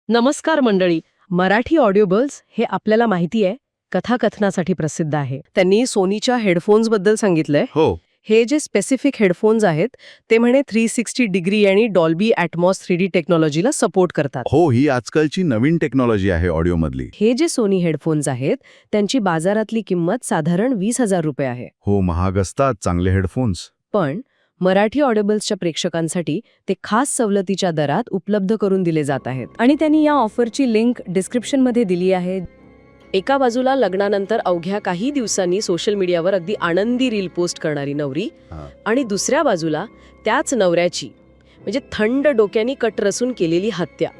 नमस्कार मंडळी. मराठी ऑडिओबल्स हे आपल्याला माहिती आहे कथाकथनासाठी प्रसिद्ध आहे. त्यांनी सोनीच्या हेडफोन्सबद्दल सांगितलंय. हो. हे जे स्पेसिफिक हेडफोन्स आहेत ते म्हणे 360 डिग्री आणि डॉल्बी ॲटमॉस 3D टेक्नॉलॉजीला सपोर्ट करतात. हो, ही आजकालची नवीन टेक्नॉलॉजी आहे ऑडिओमधली. हे जे सोनी हेडफोन्स आहेत त्यांची बाजारातली किंमत साधारण 20,000 रुपये आहे. हो, महाग असतात चांगले हेडफोन्स. पण मराठी ऑडिओबल्सच्या प्रेक्षकांसाठी ते खास सवलतीच्या दरात उपलब्ध करून दिले जात आहेत. आणि त्यांनी या ऑफरची लिंक डिस्क्रिप्शनमध्ये दिली आहे. एका बाजूला लग्नानंतर अवघ्या काही दिवसांनी सोशल मीडियावर अगदी आनंदी रील पोस्ट करणारी नवरी, आणि दुसऱ्या बाजूला त्याच नवऱ्याची म्हणजे थंड डोक्यानी कट रचून केलेली हत्या.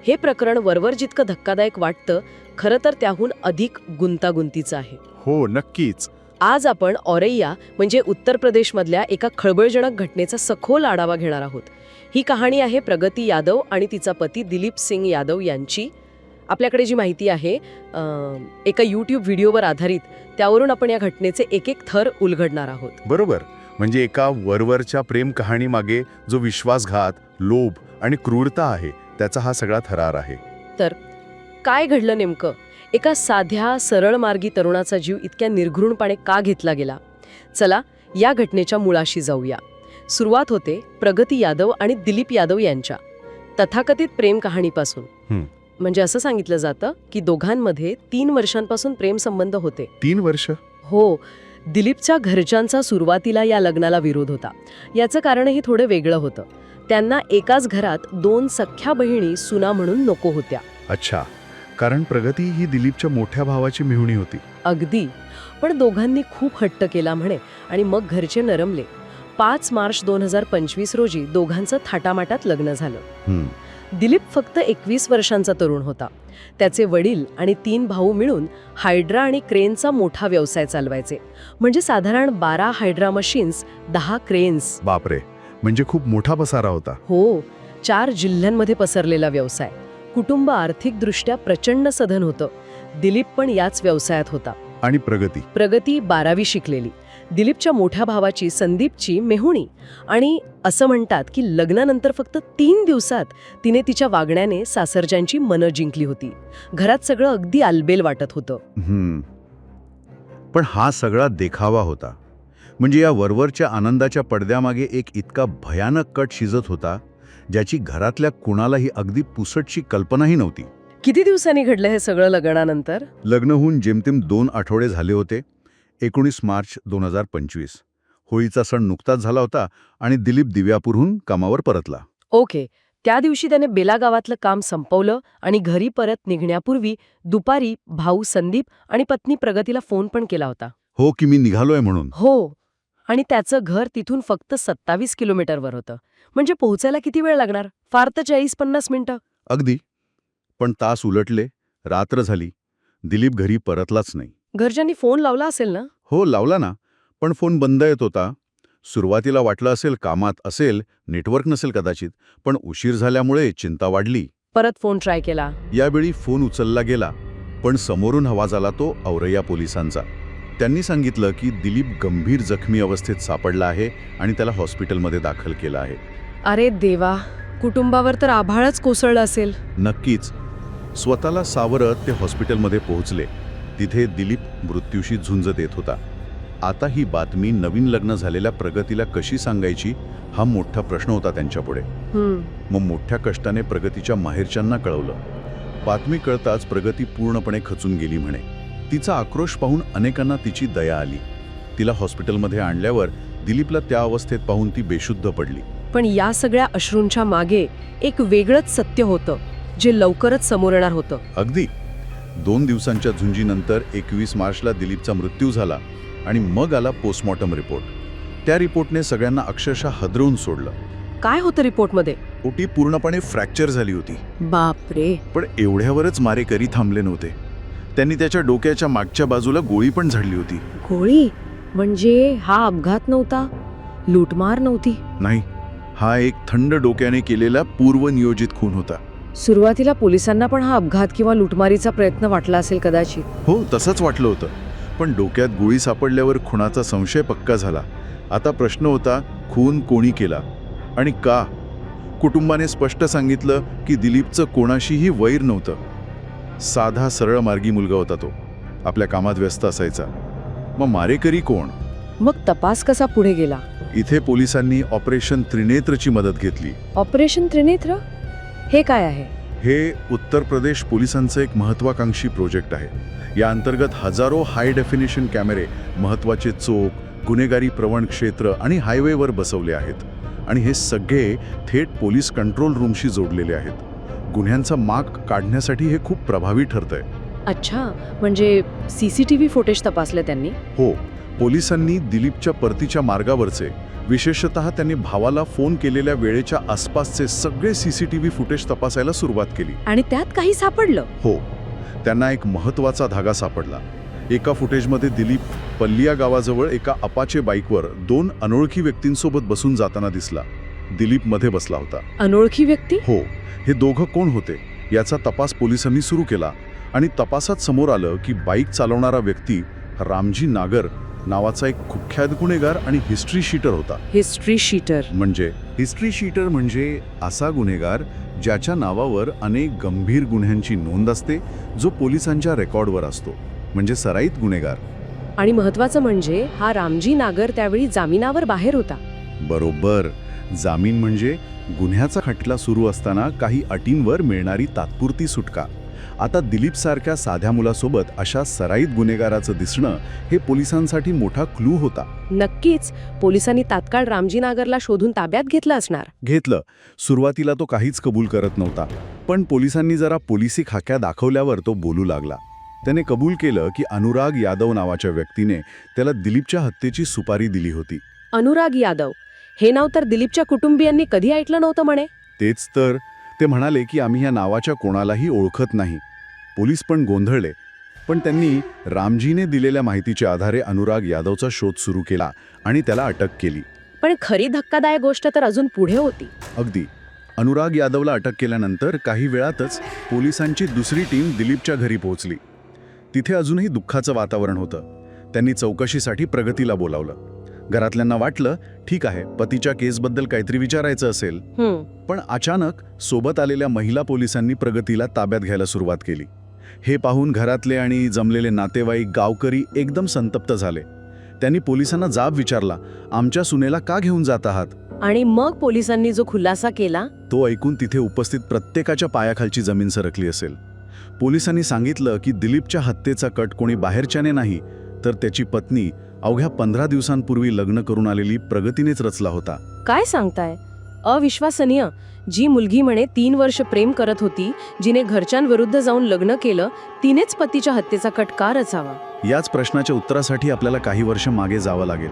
हे प्रकरण वरवर जितकं धक्कादायक वाटतं खरं तर त्याहून अधिक गुंतागुंतीचं आहे. हो, नक्कीच. आज आपण औरैया म्हणजे उत्तर प्रदेशमधल्या एका खळबळजनक घटनेचा सखोल आढावा घेणार आहोत. ही कहाणी आहे प्रगती यादव आणि तिचा पती दिलीप सिंग यादव यांची. आपल्याकडे जी माहिती आहे एका यूट्यूब व्हिडिओवर आधारित, त्यावरून आपण या घटनेचे एक एक थर उलगडणार आहोत. बरोबर. म्हणजे एका वरवरच्या प्रेम कहाणीमागे जो विश्वासघात, लोभ आणि क्रूरता आहे त्याचा हा सगळा थरार आहे. तर काय घडलं नेमकं? एका साध्या सरळ मार्गी तरुणाचा जीव इतक्या निर्घृणपणे का घेतला गेला? चला या घटनेच्या मुळाशी जाऊया. सुरुवात होते प्रगती यादव आणि दिलीप यादव यांच्या तथाकथित प्रेम कहाणीपासून. म्हणजे असं सांगितलं जातं की दोघांमध्ये 3 वर्षांपासून प्रेम संबंध होते. 3 वर्ष? हो. दिलीपच्या घरच्यांचा सुरुवातीला या लग्नाला विरोध होता. याचं कारणही थोडं वेगळं होतं. त्यांना एकाच घरात 2 सख्ख्या बहिणी सुना म्हणून नको होत्या. अच्छा, कारण प्रगती ही दिलीपच्या मोठ्या भावाची मेहुणी होती. अगदी. पण दोघांनी खूप हट्ट केला म्हणे आणि मग घरचे नरमले. 5 मार्च 2025 रोजी दोघांचं थाटामाटात लग्न झालं. दिलीप फक्त 21 वर्षांचा तरुण होता. त्याचे वडील आणि 3 भाऊ मिळून हायड्रा आणि क्रेनचा मोठा व्यवसाय चालवायचे. म्हणजे साधारण 12 हायड्रा मशीन्स, 10 क्रेन्स. बापरे, म्हणजे खूप मोठा पसारा होता. हो, 4 जिल्ह्यांमध्ये पसरलेला व्यवसाय. कुटुंब आर्थिकदृष्ट्या प्रचंड सधन होतं. दिलीप पण याच व्यवसायात होता. आणि प्रगती 12वी शिकलेली. दिलीपच्या मोठ्या भावाची संदीपची मेहुणी. आणि असं म्हणतात की लग्नानंतर फक्त 3 दिवसात तिने तिच्या वागण्याने सासरच्यांची मनं जिंकली होती. घरात सगळं अगदी आलबेल वाटत होतं. पण हा सगळा देखावा होता. म्हणजे या वरवरच्या आनंदाच्या पडद्यामागे एक इतका भयानक कट शिजत होता ज्याची घरातल्या कुणालाही अगदी पुसटशी कल्पनाही नव्हती. किती दिवसांनी घडलं हे सगळं लग्नानंतर? लग्न होऊन जेमतेम 2 आठवडे झाले होते. 19 मार्च 2025. होळीचा सण नुकताच झाला होता आणि दिलीप दिव्यापूरहून कामावर परतला. ओके. त्या दिवशी त्याने बेला गावातलं काम संपवलं आणि घरी परत निघण्यापूर्वी दुपारी भाऊ संदीप आणि पत्नी प्रगतीला फोन पण केला होता. हो, की मी निघालोय म्हणून. हो. आणि त्याचं घर तिथून फक्त 27 किलोमीटरवर होतं. म्हणजे पोहोचायला किती वेळ लागणार? फार तर 40-50 मिनिटं. अगदी. पण तास उलटले, रात्र झाली. दिलीप घरी परतलाच नाही. घरच्यांनी फोन लावला असेल ना? हो, लावला ना, पण फोन बंद येत होता. सुरुवातीला वाटलं असेल कामात असेल, नेटवर्क नसेल कदाचित, पण उशीर झाल्यामुळे चिंता वाढली. परत फोन ट्राय केला. यावेळी फोन उचलला गेला, पण समोरून आवाज आला तो औरैया पोलिसांचा. त्यांनी सांगितलं की दिलीप गंभीर जखमी अवस्थेत सापडला आहे आणि त्याला हॉस्पिटलमध्ये दाखल केलं आहे. अरे देवा, कुटुंबावर तर आभाळच कोसळलं असेल. नक्कीच. स्वतःला सावरत ते हॉस्पिटलमध्ये पोहोचले. तिथे दिलीप मृत्यूशी झुंज देत होता. आता ही बातमी नवीन लग्न झालेल्या प्रगतीला कशी सांगायची हा मोठा प्रश्न होता त्यांच्यापुढे. मग मोठ्या कष्टाने प्रगतीच्या माहेरच्यांना कळवलं. बातमी कळताच प्रगती पूर्णपणे खचून गेली म्हणे. तिचा आक्रोश पाहून अनेकांना तिची दया आली. तिला हॉस्पिटलमध्ये आणल्यावर दिलीपला त्या अवस्थेत पाहून ती बेशुद्ध पडली. पण या सगळ्या अश्रूंच्या मागे एक वेगळंच सत्य होतं जे लवकरच समोर येणार होतं. अगदी. 2 दिवसांच्या झुंजीनंतर 21 मार्चला दिलीपचा मृत्यू झाला आणि मग आला पोस्टमॉर्टम रिपोर्ट. त्या रिपोर्टने सगळ्यांना अक्षरशः हादरवून सोडलं. काय होतं रिपोर्टमध्ये? पोटी पूर्णपणे फ्रॅक्चर झाली होती. बापरे. पण एवढ्यावरच मारेकरी थांबले नव्हते. त्यांनी त्याच्या डोक्याच्या मागच्या बाजूला गोळी पण झाडली होती. गोळी? म्हणजे हा अपघात नव्हता, लूटमार नव्हती? नाही, हा एक थंड डोक्याने केलेला पूर्वनियोजित खून होता. सुरुवातीला पोलिसांना पण हा अपघात किंवा लूटमारीचा प्रयत्न वाटला असेल कदाचित. हो, तसंच वाटलं होतं. पण डोक्यात गोळी सापडल्यावर खुनाचा संशय पक्का झाला. आता प्रश्न होता, खून कोणी केला आणि का? कुटुंबाने स्पष्ट सांगितलं की दिलीपचं कोणाशीही वैर नव्हतं. साधा सरळ मार्गी मुलगा होता तो, आपल्या कामात व्यस्त असायचा. मग मारेकरी कोण? मग तपास कसा पुढे गेला? इथे पोलिसांनी ऑपरेशन त्रिनेत्रची मदत घेतली. ऑपरेशन त्रिनेत्र हे काय आहे? हे उत्तर प्रदेश पोलिसांचं एक महत्वाकांक्षी प्रोजेक्ट आहे. या अंतर्गत हजारो हाय डेफिनेशन कॅमेरे महत्वाचे चौक, गुन्हेगारी प्रवण क्षेत्र आणि हायवेवर बसवले आहेत. आणि हे सगळे थेट पोलीस कंट्रोल रूमशी जोडलेले आहेत. गुन्ह्यांचा माग काढण्यासाठी हे खूप प्रभावी ठरतंय. अच्छा, म्हणजे CCTV फुटेज तपासले त्यांनी? हो, पोलिसांनी दिलीपच्या परतीच्या मार्गावरचे, विशेषतः त्यांनी भावाला फोन केलेल्या वेळेच्या आसपासचे सगळे CCTV फुटेज तपासायला सुरुवात केली. आणि त्यात काही सापडलं? हो, त्यांना एक महत्त्वाचा धागा सापडला. एका फुटेजमध्ये दिलीप पल्लिया गावाजवळ एका अपाचे बाईकवर 2 अनोळखी व्यक्तींसोबत बसून जाताना दिसला. दिलीप मध्ये बसला होता. अनोळखी व्यक्ती? हो, हे दोघं कोण होते याचा तपास पोलिसांनी सुरू केला. आणि तपासात समोर आलं की बाईक चालवणारा व्यक्ती रामजी नागर नावाचा एक कुख्यात गुन्हेगार आणि हिस्ट्री शीटर होता. हिस्ट्री शीटर म्हणजे असा गुन्हेगार ज्याच्या नावावर अनेक गंभीर गुन्ह्यांची नोंद असते, जो पोलिसांच्या रेकॉर्डवर असतो, म्हणजे सराईत गुन्हेगार. आणि महत्वाचं म्हणजे हा रामजी नागर त्यावेळी जामिनावर बाहेर होता. बरोबर. जामीन म्हणजे गुन्ह्याचा खटला सुरू असताना काही अटींवर मिळणारी तात्पुरती सुटका. आता दिलीपसारख्या साध्या मुलासोबत अशा सराईत गुन्हेगाराचं दिसणं हे पोलिसांसाठी मोठा क्लू होता. नक्कीच. पोलिसांनी तात्काळ रामजी नागरला शोधून ताब्यात घेतलं असणार. घेतलं. सुरुवातीला तो काहीच कबूल करत नव्हता, पण पोलिसांनी जरा पोलिसी खाक्या दाखवल्यावर तो बोलू लागला. त्याने कबूल केलं की अनुराग यादव नावाच्या व्यक्तीने त्याला दिलीपच्या हत्येची सुपारी दिली होती. अनुराग यादव हे नाव तर दिलीपच्या कुटुंबियांनी कधी ऐकलं नव्हतं म्हणे. तेच तर. ते म्हणाले की आम्ही या नावाच्या कोणालाही ओळखत नाही. पोलीस पण गोंधळले, पण त्यांनी रामजीने दिलेल्या माहितीच्या आधारे अनुराग यादवचा शोध सुरू केला आणि त्याला अटक केली. पण खरी धक्कादायक गोष्ट तर अजून पुढे होती. अगदी. अनुराग यादवला अटक केल्यानंतर काही वेळातच पोलिसांची दुसरी टीम दिलीपच्या घरी पोहोचली. तिथे अजूनही दुःखाचं वातावरण होतं. त्यांनी चौकशीसाठी प्रगतीला बोलावलं. घरातल्यांना वाटलं ठीक आहे, पतीच्या केसबद्दल काहीतरी विचारायचं असेल. पण अचानक सोबत आलेल्या महिला पोलिसांनी प्रगतीला ताब्यात घ्यायला सुरुवात केली. हे पाहून घरातले आणि जमलेले नातेवाईक, गावकरी एकदम संतप्त झाले. त्यांनी पोलिसांना जाब विचारला, आमच्या सुनेला का घेऊन जात आहात? आणि मग पोलिसांनी जो खुलासा केला तो ऐकून तिथे उपस्थित प्रत्येकाच्या पायाखालची जमीन सरकली असेल. पोलिसांनी सांगितलं की दिलीपच्या हत्येचा कट कोणी बाहेरच्याने नाही, तर त्याची पत्नी अवघ्या 15 दिवसांपूर्वी लग्न करून आलेली प्रगतीनेच रचला होता. काय सांगताय? अविश्वसनीय. जी मुलगी म्हणे 3 वर्ष प्रेम करत होती, जिने घरच्यांविरुद्ध जाऊन लग्न केलं, तिनेच पतीच्या हत्येचा कट का रचावा? याच प्रश्नाच्या उत्तरासाठी आपल्याला काही वर्ष मागे जावं लागेल.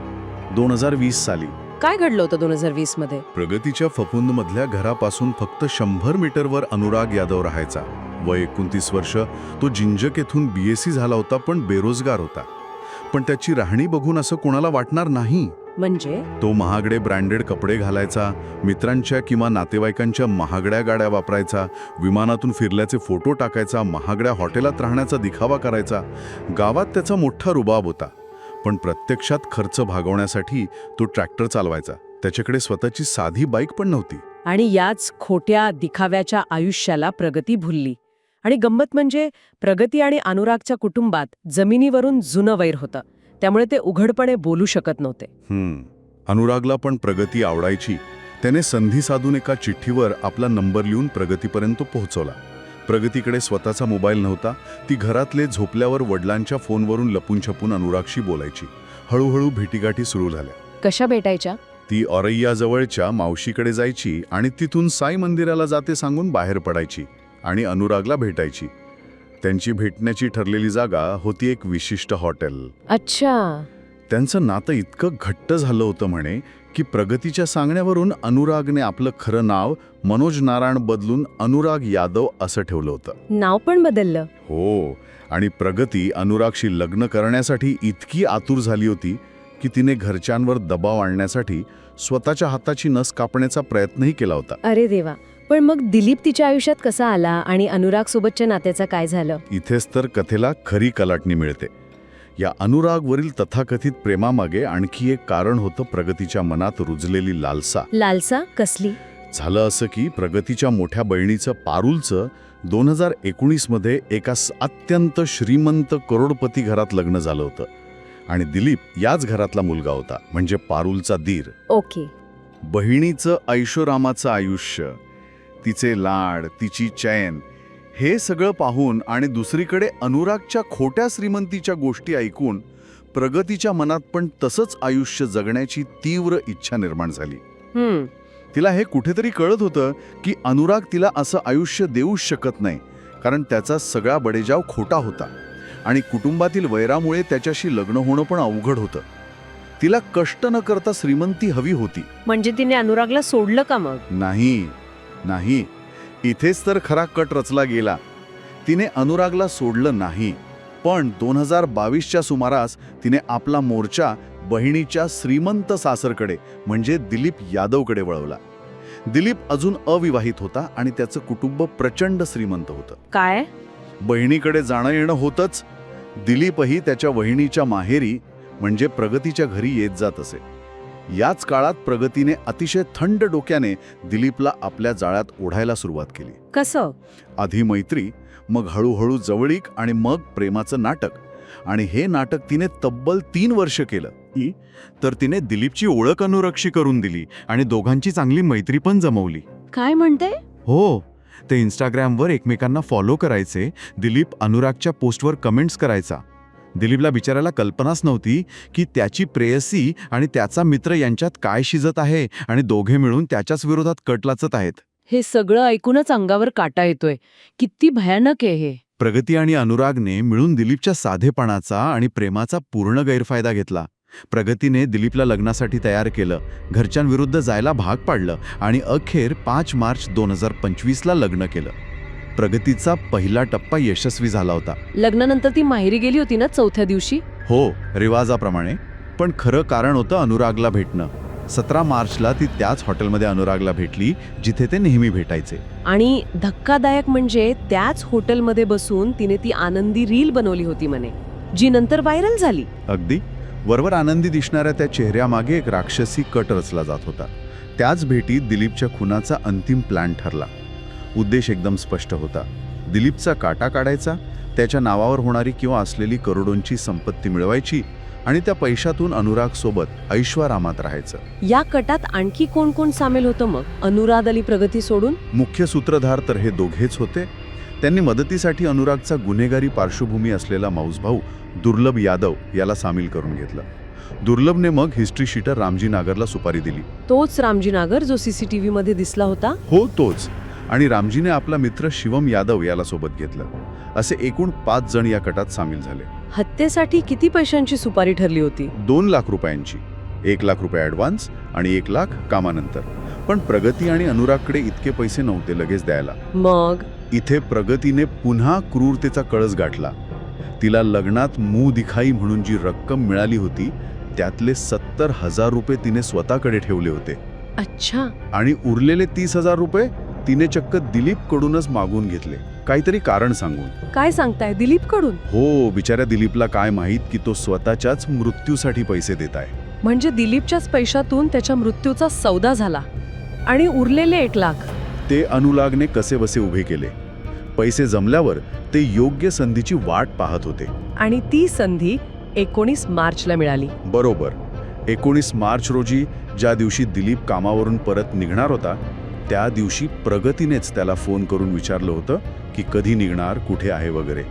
2020 साली काय घडलं होतं 2020 मध्ये? प्रगतीच्या फफुंदमधल्या घरापासून फक्त 100 मीटरवर अनुराग यादव राहायचा. वय 29 वर्ष. तो जिंजक येथून BSc झाला होता, पण बेरोजगार होता. पण त्याची राहणी बघून असं कोणाला वाटणार नाही. म्हणजे तो महागडे ब्रँडेड कपडे घालायचा, मित्रांच्या किंवा नातेवाईकांच्या महागड्या गाड्या वापरायचा, विमानातून फिरल्याचे फोटो टाकायचा, महागड्या हॉटेलात राहण्याचा दिखावा करायचा. गावात त्याचा मोठा रुबाब होता, पण प्रत्यक्षात खर्च भागवण्यासाठी तो ट्रॅक्टर चालवायचा. त्याच्याकडे स्वतःची साधी बाईक पण नव्हती. आणि याच खोट्या दिखाव्याच्या आयुष्याला प्रगती भुलली. आणि गंमत म्हणजे प्रगती आणि अनुरागच्या कुटुंबात जमिनीवरून जुनं वैर होतं, त्यामुळे ते उघडपणे बोलू शकत नव्हते. अनुरागला पण प्रगती आवडायची. त्याने संधी साधून एका चिठ्ठीवर आपला नंबर लिहून प्रगतीपर्यंत पोहोचवला. प्रगतीकडे स्वतःचा मोबाईल नव्हता. ती घरातले झोपल्यावर वडिलांच्या फोनवरून लपून छपून अनुरागशी बोलायची. हळूहळू भेटीगाठी सुरू झाल्या. कशा भेटायच्या? ती औरैयाजवळच्या मावशीकडे जायची आणि तिथून साई मंदिराला जाते सांगून बाहेर पडायची आणि अनुरागला भेटायची. त्यांची भेटण्याची ठरलेली जागा होती एक विशिष्ट हॉटेल. अच्छा. त्यांचं नातं इतकं घट्ट झालं होतं म्हणे की प्रगतीच्या सांगण्यावरून अनुरागने आपलं खरं नाव मनोज नारायण बदलून अनुराग यादव असं ठेवलं होतं. नाव पण बदललं? हो. आणि प्रगती अनुरागशी लग्न करण्यासाठी इतकी आतुर झाली होती की तिने घरच्यांवर दबाव आणण्यासाठी स्वतःच्या हाताची नस कापण्याचा प्रयत्नही केला होता. अरे देवा. पण मग दिलीप तिच्या आयुष्यात कसा आला आणि अनुराग सोबतच्या नात्याचं काय झालं? इथेच तर कथेला खरी कलाटणी मिळते. या अनुरागवरील तथाकथित प्रेमामागे आणखी एक कारण होतं प्रगतीच्या मनात रुजलेली लालसा. लालसा कसली? झालं असं की प्रगतीच्या मोठ्या बहिणीचं पारुलचं 2019मध्ये एका अत्यंत श्रीमंत करोडपती घरात लग्न झालं होतं आणि दिलीप याच घरातला मुलगा होता, म्हणजे पारुलचा दीर. ओके. बहिणीचं ऐशोरामाचं आयुष्य, तिचे लाड, तिची चैन, हे सगळं पाहून आणि दुसरीकडे अनुरागच्या खोट्या श्रीमंतीच्या गोष्टी ऐकून प्रगतीच्या मनात पण तसंच आयुष्य जगण्याची तीव्र इच्छा निर्माण झाली. तिला हे कुठेतरी कळत होतं की अनुराग तिला असं आयुष्य देऊच शकत नाही, कारण त्याचा सगळा बडेजाव खोटा होता आणि कुटुंबातील वैरामुळे त्याच्याशी लग्न होणं पण अवघड होतं. तिला कष्ट न करता श्रीमंती हवी होती. म्हणजे तिने अनुरागला सोडलं का मग? नाही, इथेच तर खरा कट रचला गेला. तिने अनुरागला सोडलं नाही, पण 2022च्या सुमारास तिने आपला मोर्चा बहिणीच्या श्रीमंत सासरकडे म्हणजे दिलीप यादवकडे वळवला. दिलीप अजून अविवाहित होता आणि त्याचं कुटुंब प्रचंड श्रीमंत होतं. काय? बहिणीकडे जाणं येणं होतंच. दिलीपही त्याच्या वहिनीच्या माहेरी म्हणजे प्रगतीच्या घरी येत जात असे. याच काळात प्रगतीने अतिशय थंड डोक्याने दिलीपला आपल्या जाळ्यात ओढायला सुरुवात केली. कसं? आधी मैत्री, मग हळूहळू जवळीक आणि मग प्रेमाचं नाटक. आणि हे नाटक तिने तब्बल 3 वर्ष केलं. तर तिने दिलीपची ओळख अनुरागशी करून दिली आणि दोघांची चांगली मैत्री पण जमवली. काय म्हणते? हो, ते इंस्टाग्रामवर एकमेकांना फॉलो करायचे. दिलीप अनुरागच्या पोस्टवर कमेंट्स करायचा. दिलीपला बिचारायला कल्पनाच नव्हती की त्याची प्रेयसी आणि त्याचा मित्र यांच्यात काय शिजत आहे आणि दोघे मिळून त्याच्याच विरोधात कट लाचत आहेत. हे सगळं ऐकूनच अंगावर काटा येतोय. किती भयानक आहे हे. प्रगती आणि अनुरागने मिळून दिलीपच्या साधेपणाचा आणि प्रेमाचा पूर्ण गैरफायदा घेतला. प्रगतीने दिलीपला लग्नासाठी तयार केलं, घरच्यांविरुद्ध जायला भाग पाडलं आणि अखेर 5 मार्च 2025ला लग्न केलं. प्रगतीचा पहिला टप्पा यशस्वी झाला होता. लग्नानंतर ती माहेरी गेली होती ना 4थ्या दिवशी? हो, रिवाजाप्रमाणे. पण खरं कारण होतं अनुरागला भेटणं. 17 मार्चला ती त्याच हॉटेलमध्ये अनुरागला भेटली जिथे ते नेहमी भेटायचे. आणि धक्कादायक म्हणजे त्याच हॉटेलमध्ये बसून तिने ती आनंदी रील बनवली होती म्हणे, जी नंतर व्हायरल झाली. अगदी वरवर आनंदी दिसणाऱ्या त्या चेहऱ्यामागे एक राक्षसी कट रचला जात होता. त्याच भेटीत दिलीपच्या खुनाचा अंतिम प्लॅन ठरला. उद्देश एकदम स्पष्ट होता. दिलीपचा काटा काढायचा, त्याच्या नावावर होणारी किंवा असलेली करोडोंची संपत्ती मिळवायची आणि त्या पैशातून अनुरागसोबत ऐश्वारामात राहायचं. या कटात आणखी कोण कोण सामील होतं मग, अनुराग आणि प्रगती सोडून? मुख्य सूत्रधार तर हे दोघेच होते. त्यांनी मदतीसाठी अनुरागचा गुन्हेगारी पार्श्वभूमी असलेला माऊसभाऊ दुर्लभ यादव याला सामील करून घेतलं. दुर्लभने मग हिस्ट्री शीटर रामजी नागरला सुपारी दिली. तोच रामजी नागर जो CCTV मध्ये दिसला होता? हो, तोच. आणि रामजीने आपला मित्र शिवम यादव याला सोबत घेतलं. असे एकूण 5 जण या कटात सामील झाले. हत्येसाठी किती पैशांची सुपारी ठरली होती? 2 लाख रुपयांची. 1 लाख रुपये ॲडव्हान्स आणि 1 लाख कामानंतर. पण प्रगती आणि अनुरागकडे इतके पैसे नव्हते लगेच द्यायला. मग इथे प्रगतीने पुन्हा क्रूरतेचा कळस गाठला. तिला लग्नात मुंह दिखाई म्हणून जी रक्कम मिळाली होती त्यातले 70,000 रुपये तिने स्वतःकडे ठेवले होते. अच्छा. आणि उरलेले 30,000 रुपये तिने चक्क दिलीपकडूनच मागून घेतले, काहीतरी कारण सांगून. काय सांगताय, दिलीपकडून? हो, बिचाऱ्या दिलीपला काय माहीत की तो स्वतःच्याच मृत्यूसाठी पैसे देत आहे. म्हणजे दिलीपच्याच पैशातून त्याच्या मृत्यूचा सौदा झाला. आणि उरलेले 1 लाख ते अनुरागने कसेबसे उभे केले. पैसे जमल्यावर ते योग्य संधीची वाट पाहत होते. आणि ती संधी 19 मार्चला मिळाली. बरोबर. 19 मार्च रोजी, ज्या दिवशी दिलीप कामावरून परत निघणार होता, त्या दिवशी प्रगतीनेच त्याला फोन करून विचारलं होतं की कधी निघणार, कुठे आहे वगैरे.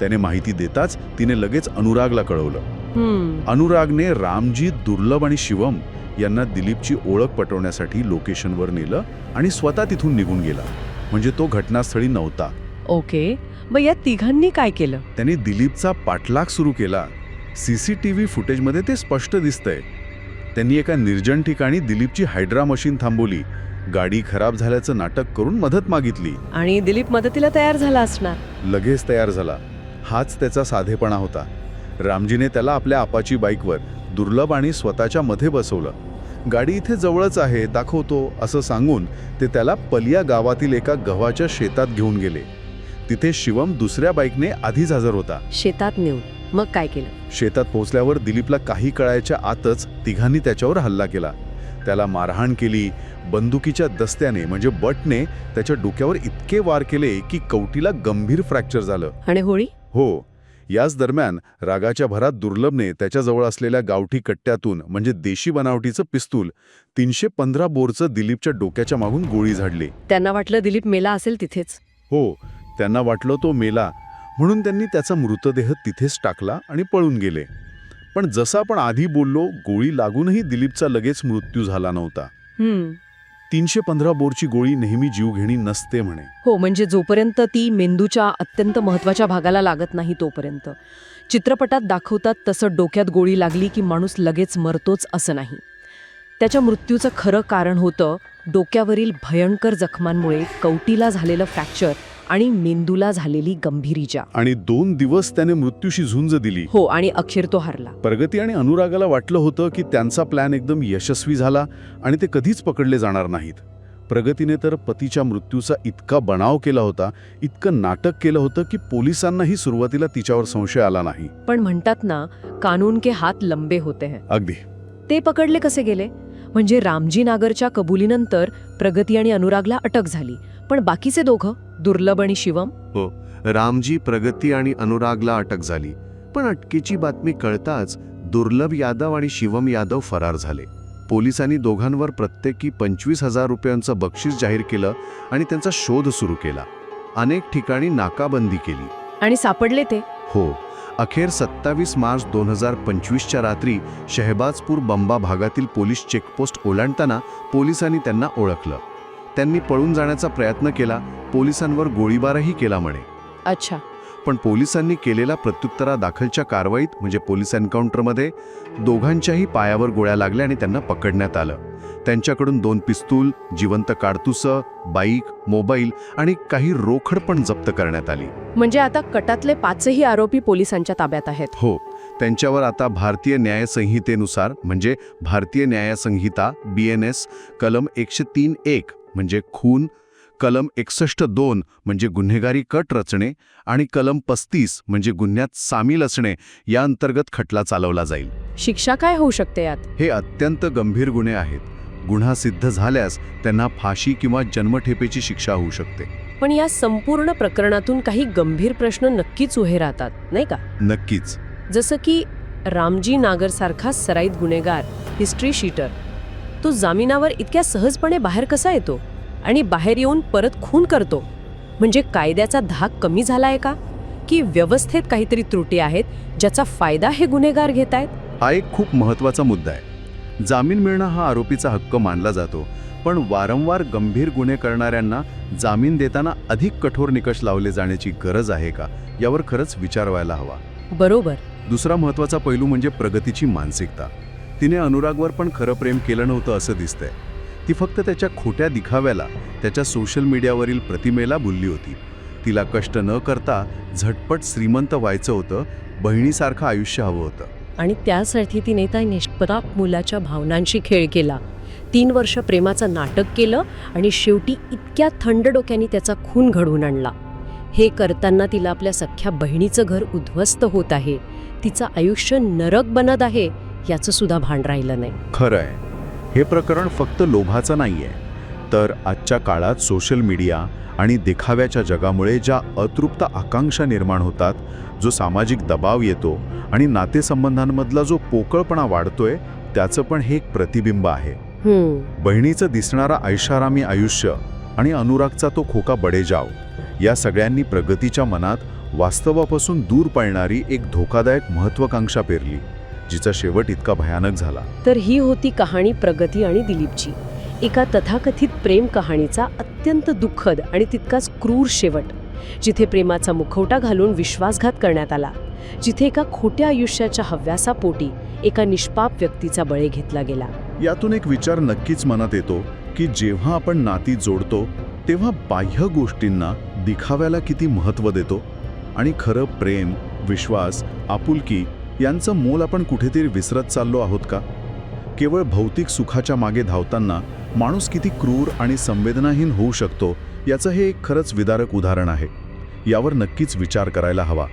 त्याने माहिती देताच तिने लगेच अनुरागला कळवलं. अनुरागने रामजी, दुर्लभ आणि शिवम यांना दिलीपची ओळख पटवण्यासाठी लोकेशनवर नेलं आणि स्वतः तिथून निघून गेला. म्हणजे तो घटनास्थळी नव्हता. ओके. मग या तिघांनी काय केलं? त्यांनी दिलीपचा पाठलाग सुरू केला. CCTV फुटेजमध्ये ते स्पष्ट दिसतंय. त्यांनी एका निर्जन ठिकाणी दिलीपची हायड्रा मशीन थांबवली, गाडी खराब झाल्याचं नाटक करून मदत मागितली. आणि दिलीप मदतीला तयार झाला असणार. लगेच तयार झाला. हाच त्याचा साधेपणा होता. रामजीने त्याला आपल्या आपाची बाईकवर दुर्लभ आणि स्वतःच्या मध्ये बसवलं. गाडी इथे जवळच आहे, दाखवतो असं सांगून ते त्याला पलिया गावातील एका गव्हाच्या शेतात घेऊन गेले. तिथे शिवम दुसऱ्या बाईकने आधीच हजर होता. शेतात नेऊन मग काय केलं? शेतात पोहोचल्यावर दिलीपला काही कळायच्या आतच तिघांनी त्याच्यावर हल्ला केला. त्याला मारहाण केली, बंदुकीच्या दस्त्याने म्हणजे बटने त्याच्या डोक्यावर इतके वार केले की कवटीला गंभीर फ्रॅक्चर झालं. आणि होळी? हो. याच दरम्यान रागाच्या भरात दुर्लभने त्याच्याजवळ असलेल्या गावठी कट्ट्यातून म्हणजे देशी बनावटीचं पिस्तूल 315 बोरचं दिलीपच्या डोक्याच्या मागून गोळी झाडली. त्यांना वाटलं दिलीप मेला असेल तिथेच. हो, त्यांना वाटलं तो मेला म्हणून त्यांनी त्याचा मृतदेह तिथेच टाकला आणि पळून गेले. पण जसं आपण आधी बोललो, गोळी लागूनही दिलीपचा लगेच मृत्यू झाला नव्हता. 315 बोरची गोळी नेहमी जीवघेणी नसते म्हणे. हो, म्हणजे जोपर्यंत ती मेंदूच्या अत्यंत महत्वाच्या भागाला लागत नाही तोपर्यंत. चित्रपटात दाखवतात तसं डोक्यात गोळी लागली की माणूस लगेच मरतोच असं नाही. त्याच्या मृत्यूचं खरं कारण होतं डोक्यावरील भयंकर जखमांमुळे कवटीला झालेलं फ्रॅक्चर आणि मेंदूला झालेली गंभीर इजा. आणि 2 दिवस त्याने मृत्यूशी झुंज दिली. हो, आणि अखेर तो हरला. प्रगती आणि अनुरागाला वाटलं होतं की त्यांचा प्लॅन एकदम यशस्वी झाला आणि ते कधीच पकडले जाणार नाहीत. प्रगतीने तर पतीच्या मृत्यूचा इतका बनाव केला होता, इतकं नाटक केलं होतं की पोलिसांनाही सुरुवातीला तिच्यावर संशय आला नाही. पण म्हणतात ना, कानून के हात लंबे होते हैं. अगदी. ते पकडले कसे गेले? म्हणजे रामजी नागरच्या कबुलीनंतर प्रगती आणि अनुरागला अटक झाली, पण बाकीचे दोघं, दुर्लभ आणि शिवम? हो, रामजी, प्रगती आणि अनुरागला अटक झाली, पण अटकेची बातमी कळताच दुर्लभ यादव आणि शिवम यादव फरार झाले. पोलिसांनी दोघांवर प्रत्येकी 25,000 रुपयांचं बक्षीस जाहीर केलं आणि त्यांचा शोध सुरू केला. अनेक ठिकाणी नाकाबंदी केली. आणि सापडले ते? हो, अखेर 27 मार्च 2025च्या रात्री शहबाजपूर बंबा भागातील पोलीस चेकपोस्ट ओलांडताना पोलिसांनी त्यांना ओळखलं. त्यांनी पळून जाण्याचा प्रयत्न केला, पोलिसांवर गोळीबारही केला म्हणे. अच्छा. पण पोलिसांनी केलेल्या प्रत्युत्तरादाखलच्या कारवाईत म्हणजे पोलीस एन्काउंटरमध्ये दोघांच्याही पायावर गोळ्या लागल्या आणि त्यांना पकडण्यात आलं. त्यांच्याकडून 2 पिस्तूल, जिवंत काडतुसं, बाईक, मोबाईल आणि काही रोकड पण जप्त करण्यात आली. म्हणजे आता कटातले 5ही आरोपी पोलिसांच्या ताब्यात आहेत. हो, त्यांच्यावर आता भारतीय न्याय संहितेनुसार म्हणजे भारतीय न्याय संहिता BNS कलम 103(1) म्हणजे खून, कलम 61(2) म्हणजे गुन्हेगारी कट रचणे आणि कलम 35 म्हणजे गुन्ह्यात सामील असणे या अंतर्गत खटला चालवला जाईल. शिक्षा काय होऊ शकते यात? हे अत्यंत गंभीर गुन्हे आहेत. गुन्हा सिद्ध झाल्यास त्यांना फाशी किंवा जन्मठेपेची शिक्षा होऊ शकते. पण या संपूर्ण प्रकरणातून काही गंभीर प्रश्न नक्कीच उभे राहतात, नाही का? नक्कीच. जसं की रामजी नागरसारखा सराईत गुन्हेगार, हिस्ट्री शीटर, तो जामिनावर इतक्या सहजपणे बाहेर कसा येतो आणि बाहेर येऊन परत खून करतो? म्हणजे कायद्याचा धाक कमी झालाय का, की व्यवस्थेत काहीतरी त्रुटी आहेत ज्याचा फायदा हे गुन्हेगार घेत आहेत? हा एक खूप महत्त्वाचा मुद्दा आहे. जामीन मिळणं हा आरोपीचा हक्क मानला जातो, पण वारंवार गंभीर गुन्हे करणाऱ्यांना जामीन देताना अधिक कठोर निकष लावले जाण्याची गरज आहे का, यावर खरंच विचार व्हायला हवा. बरोबर. दुसरा महत्त्वाचा पैलू म्हणजे प्रगतीची मानसिकता. तिने अनुरागवर पण खरं प्रेम केलं नव्हतं असं दिसतंय. ती फक्त त्याच्या खोट्या दिखाव्याला, त्याच्या सोशल मीडियावरील प्रतिमेला भुलली होती. तिला कष्ट न करता झटपट श्रीमंत व्हायचं होतं, बहिणीसारखं आयुष्य हवं होतं. आणि त्यासाठी तिने त्या निष्पाप मुलाच्या भावनांशी खेळ केला. 3 वर्ष प्रेमाचं नाटक केलं आणि शेवटी इतक्या थंड डोक्याने त्याचा खून घडवून आणला. हे करताना तिला आपल्या सख्ख्या बहिणीचं घर उद्ध्वस्त होत आहे, तिचं आयुष्य नरक बनत आहे, याचं सुद्धा भान राहिलं नाही. खरं आहे. हे प्रकरण फक्त लोभाचं नाहीये, तर आजच्या काळात सोशल मीडिया आणि देखाव्याच्या जगामुळे ज्या अतृप्त आकांक्षा निर्माण होतात, जो सामाजिक दबाव येतो आणि नातेसंबंधांमधला जो पोकळपणा वाढतोय, त्याचं पण हे एक प्रतिबिंब आहे. बहिणीचं दिसणारा ऐशारामी आयुष्य आणि अनुरागचा तो खोका बडेजाव, या सगळ्यांनी प्रगतीच्या मनात वास्तवापासून दूर पळणारी एक धोकादायक महत्वाकांक्षा पेरली, जिचा शेवट इतका भयानक झाला. तर ही होती कहाणी प्रगती आणि दिलीपची, एका तथाकथित प्रेम कहाणीचा अत्यंत दुःखद आणि तितकाच क्रूर शेवट, जिथे प्रेमाचा मुखवटा घालून विश्वासघात करण्यात आला, जिथे एका खोट्या आयुष्याच्या हव्यासापोटी एका निष्पाप व्यक्तीचा बळी घेतला गेला. यातून एक विचार नक्कीच मनात येतो की जेव्हा आपण नाती जोडतो तेव्हा बाह्य गोष्टींना, दिखाव्याला किती महत्त्व देतो आणि खरं प्रेम, विश्वास, आपुलकी यांचं मोल आपण कुठेतरी विसरत चाललो आहोत का? केवळ भौतिक सुखाच्या मागे धावताना माणूस किती क्रूर आणि संवेदनाहीन होऊ शकतो, याचं हे एक खरंच विदारक उदाहरण आहे. यावर नक्कीच विचार करायला हवा.